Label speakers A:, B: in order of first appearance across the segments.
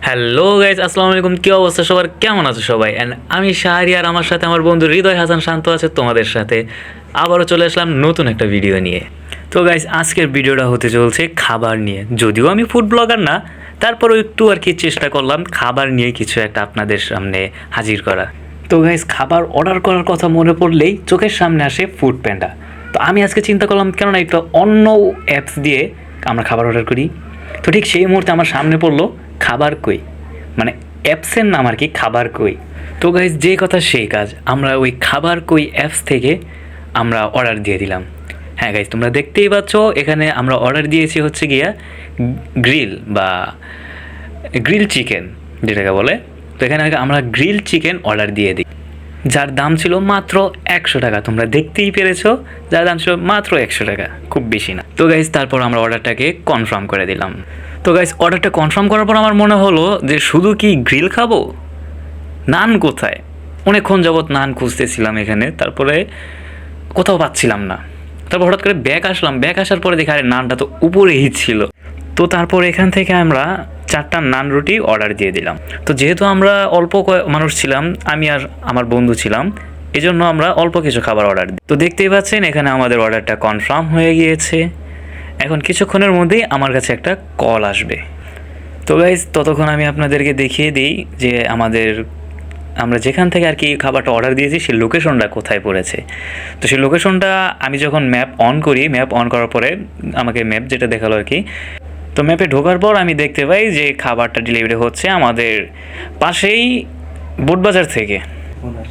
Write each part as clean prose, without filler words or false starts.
A: Hello guys, আসসালামু আলাইকুম। কী অবস্থা সবার, কেমন আছো সবাই? অ্যান্ড আমি শাহরি আর আমার সাথে আমার বন্ধু হৃদয় হাসান শান্ত আছে তোমাদের সাথে। আবারও চলে আসলাম নতুন একটা ভিডিও নিয়ে। তো গাইজ, আজকের ভিডিওটা হতে চলছে খাবার নিয়ে। যদিও আমি ফুড ব্লগার না, তারপরও একটু আর কি চেষ্টা করলাম খাবার নিয়ে কিছু একটা আপনাদের সামনে হাজির করা। তো গাইজ, খাবার অর্ডার করার কথা মনে পড়লেই চোখের সামনে আসে ফুড প্যান্ডা। তো আমি আজকে চিন্তা করলাম কেননা একটা অন্য অ্যাপস দিয়ে আমরা খাবার অর্ডার করি। তো ঠিক সেই মুহূর্তে আমার সামনে পড়লো খাবার কই, মানে অ্যাপসের নাম আর কি, খাবার কই। তো গাইজ, যে কথা সেই কাজ, আমরা ওই খাবার কই অ্যাপস থেকে আমরা অর্ডার দিয়ে দিলাম। হ্যাঁ গাইজ, তোমরা দেখতেই পাচ্ছ এখানে আমরা অর্ডার দিয়েছি হচ্ছে গিয়া গ্রিল চিকেন যেটাকে বলে। তো এখানে আমরা গ্রিল চিকেন অর্ডার দিয়ে দিই, যার দাম ছিল মাত্র 100 টাকা। তোমরা দেখতেই পেরেছো, যার দাম ছিল মাত্র 100 টাকা, খুব বেশি না। তো গাইজ, তারপর আমরা অর্ডারটাকে কনফার্ম করে দিলাম। তো গাইজ, অর্ডারটা কনফার্ম করার পর আমার মনে হলো যে শুধু কি গ্রিল খাবো, নান কোথায়? অনেকক্ষণ যাবৎ নান খুঁজতেছিলাম এখানে, তারপরে কোথাও পাচ্ছিলাম না। তারপর হঠাৎ করে ব্যাক আসার পরে দেখি আরে নানটা তো উপরেই ছিল। তো তারপর এখান থেকে আমরা 4টা নান রুটি অর্ডার দিয়ে দিলাম। তো যেহেতু আমরা অল্প মানুষ ছিলাম, আমি আর আমার বন্ধু ছিলাম, এই জন্য আমরা অল্প কিছু খাবার অর্ডার দিই। তো দেখতেই পাচ্ছেন এখানে আমাদের অর্ডারটা কনফার্ম হয়ে গিয়েছে। এখন কিছুক্ষণের মধ্যেই আমার কাছে একটা কল আসবে। তো গাইজ, ততক্ষণ আমি আপনাদেরকে দেখিয়ে দিই যে আমরা যেখান থেকে আর কি খাবারটা অর্ডার দিয়েছি সেই লোকেশনটা কোথায় পড়েছে। তো সেই লোকেশনটা আমি যখন ম্যাপ অন করার পরে আমাকে ম্যাপ যেটা দেখালো আর কি, তো ম্যাপে ঢোকার পর আমি দেখতে পাই যে খাবারটা ডেলিভারি হচ্ছে আমাদের পাশেই বোটবাজার থেকে।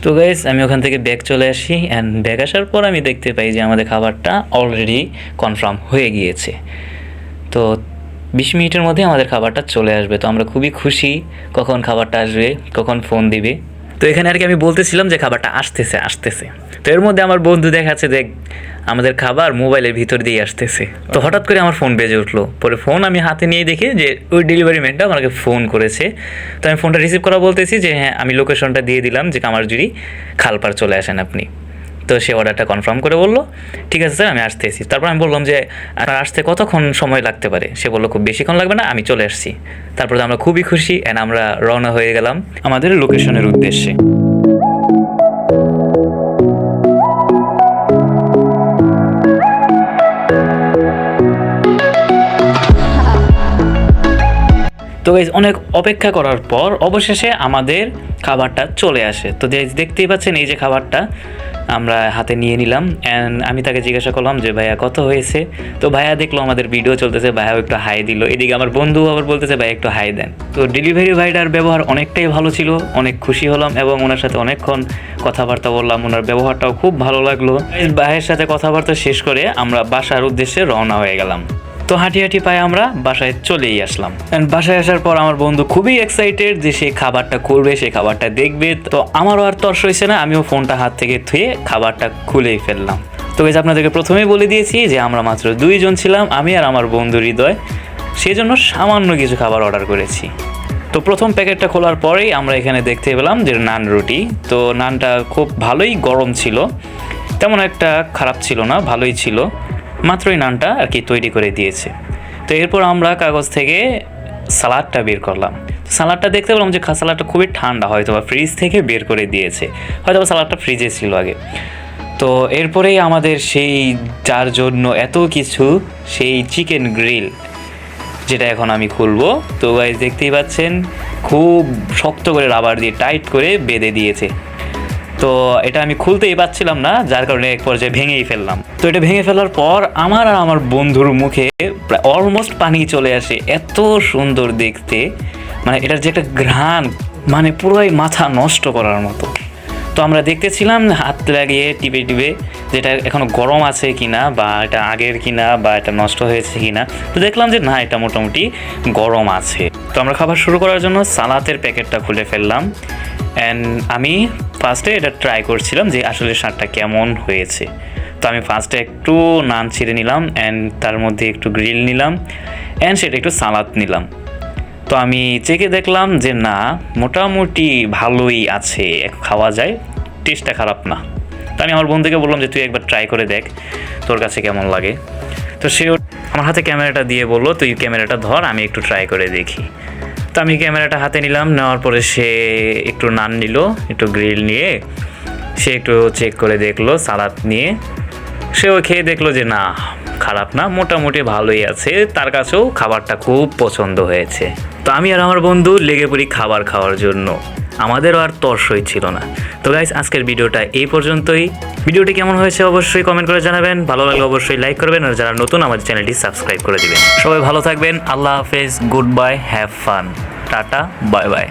A: তো গাইস, আমি ওখান থেকে ব্যাক চলে আসি, অ্যান্ড ব্যাক আসার পর আমি দেখতে পাই যে আমাদের খাবারটা অলরেডি কনফার্ম হয়ে গিয়েছে। তো 20 মিনিটের মধ্যে আমাদের খাবারটা চলে আসবে। তো আমরা খুবই খুশি, কখন খাবারটা আসবে, কখন ফোন দিবে। তো এখানে আর কি আমি বলতেছিলাম যে খাবারটা আসতেছে। তো এর মধ্যে আমার বন্ধু দেখাচ্ছে দেখ আমাদের খাবার মোবাইলের ভিতর দিয়ে আসতেছে। তো হঠাৎ করে আমার ফোন বেজে উঠলো। পরে ফোন আমি হাতে নিয়ে দেখি যে ওই ডেলিভারি ম্যানটা আমাকে ফোন করেছে। তো আমি ফোনটা রিসিভ করা বলতেছি যে হ্যাঁ, আমি লোকেশনটা দিয়ে দিলাম যে কামারজুড়ি খালপাড় চলে আসেন আপনি। তো সে অর্ডারটা কনফার্ম করে বললো ঠিক আছে স্যার, আমি আসতেছি। তারপর আমি বললাম যে আপনার আসতে কতক্ষণ সময় লাগতে পারে? সে বললো খুব বেশিক্ষণ লাগবে না, আমি চলে আসছি। তারপরে আমরা খুবই খুশি, অ্যান্ড আমরা রওনা হয়ে গেলাম আমাদের লোকেশনের উদ্দেশ্যে। তো গাইজ, অনেক অপেক্ষা করার পর অবশেষে আমাদের খাবারটা চলে আসে। তো দেখতেই পাচ্ছেন এই যে খাবারটা আমরা হাতে নিয়ে নিলাম, অ্যান্ড আমি তাকে জিজ্ঞাসা করলাম যে ভাইয়া কত হয়েছে। তো ভাইয়া দেখলো আমাদের ভিডিও চলতেছে, ভাইয়াও একটু হাই দিল। এদিকে আমার বন্ধু আবার বলতেছে ভাইয়া একটু হাই দেন। তো ডেলিভারি ভাইটার ব্যবহার অনেকটাই ভালো ছিল, অনেক খুশি হলাম এবং ওনার সাথে অনেকক্ষণ কথাবার্তা বললাম। ওনার ব্যবহারটাও খুব ভালো লাগলো। ভাইয়ের সাথে কথাবার্তা শেষ করে আমরা বাসার উদ্দেশ্যে রওনা হয়ে গেলাম। তো হাঁটি পায়ে আমরা বাসায় চলেই আসলাম। বাসায় আসার পর আমার বন্ধু খুবই এক্সাইটেড যে সে খাবারটা করবে, সে খাবারটা দেখবে। তো আমারও আর তর্স হয়েছে না, আমিও ফোনটা হাত থেকে থুয়ে খাবারটা খুলেই ফেললাম। তো গাইস, আপনাদেরকে প্রথমেই বলে দিয়েছি যে আমরা মাত্র 2 জন ছিলাম, আমি আর আমার বন্ধু হৃদয়। সেই জন্য সামান্য কিছু খাবার অর্ডার করেছি। তো প্রথম প্যাকেটটা খোলার পরেই আমরা এখানে দেখতে পেলাম যে নান রুটি। তো নানটা খুব ভালোই গরম ছিল, তেমন একটা খারাপ ছিল না, ভালোই ছিল। মাত্রই নানটা আর কি তৈরি করে দিয়েছে। তো এরপর আমরা কাগজ থেকে সালাডটা বের করলাম। সালাডটা দেখতে পেলাম যে সালাডটা খুবই ঠান্ডা, হয়তো বা ফ্রিজ থেকে বের করে দিয়েছে, হয়তো বা সালাডটা ফ্রিজে ছিল আগে। তো এরপরেই আমাদের সেই যার জন্য এত কিছু, সেই চিকেন গ্রিল, যেটা এখন আমি খুলবো। তো গাইস, দেখতেই পাচ্ছেন খুব শক্ত করে রাবার দিয়ে টাইট করে বেঁধে দিয়েছে। তো এটা আমি খুলতেই পাচ্ছিলাম না, যার কারণে এক পর্যায়ে ভেঙেই ফেললাম। তো এটা ভেঙে ফেলার পর আমার আর আমার বন্ধুর মুখে প্রায় অলমোস্ট পানি চলে আসে, এত সুন্দর দেখতে। মানে এটার যে একটা ঘ্রাণ, মানে পুরোই মাথা নষ্ট করার মতো। তো আমরা দেখতেছিলাম হাত লাগিয়ে টিপে যেটা এখনো গরম আছে কিনা, বা এটা আগের কিনা, বা এটা নষ্ট হয়েছে কিনা। তো দেখলাম যে না, এটা মোটামুটি গরম আছে। তো আমরা খাবার শুরু করার জন্য সালাতের প্যাকেটটা খুলে ফেললাম, অ্যান্ড আমি ফার্স্টে এটা ট্রাই করছিলাম যে আসলে স্বাদটা কেমন হয়েছে। তো আমি ফার্স্টে একটু নান ছিঁড়ে নিলাম, অ্যান্ড তার মধ্যে একটু গ্রিল নিলাম, অ্যান্ড সেটা একটু সালাদ নিলাম। তো আমি চেখে দেখলাম যে না, মোটামুটি ভালোই আছে, খাওয়া যায়, টেস্টটা খারাপ না। তো আমি আমার বন্ধুকে বললাম যে তুই একবার ট্রাই করে দেখ, তোর কাছে কেমন লাগে। তো সেও আমার হাতে ক্যামেরাটা দিয়ে বললো তুই ক্যামেরাটা ধর, আমি একটু ট্রাই করে দেখি। তো তো আমি ক্যামেরাটা হাতে নিলাম, নেওয়ার পরে সে একটু নান নিল, একটু গ্রিল নিয়ে সে একটু চেক করে দেখলো সালাদ নিয়ে, সেও খেয়ে দেখলো যে না খারাপ না, মোটামুটি ভালোই আছে, তার কাছেও খাবারটা খুব পছন্দ হয়েছে। তো আমি আর আমার বন্ধু লেগে পড়ি খাবার খাওয়ার জন্য, আমাদেরও আর তর্সই ছিল না। তো গাইস আজকের ভিডিওটা এই পর্যন্তই। ভিডিওটি কেমন হয়েছে অবশ্যই কমেন্ট করে জানাবেন, ভালো লাগলে অবশ্যই লাইক করবেন, আর যারা নতুন আমাদের চ্যানেলটি সাবস্ক্রাইব করে দিবেন। সবাই ভালো থাকবেন, আল্লাহ হাফেজ, good bye, have fun, tata, bye bye.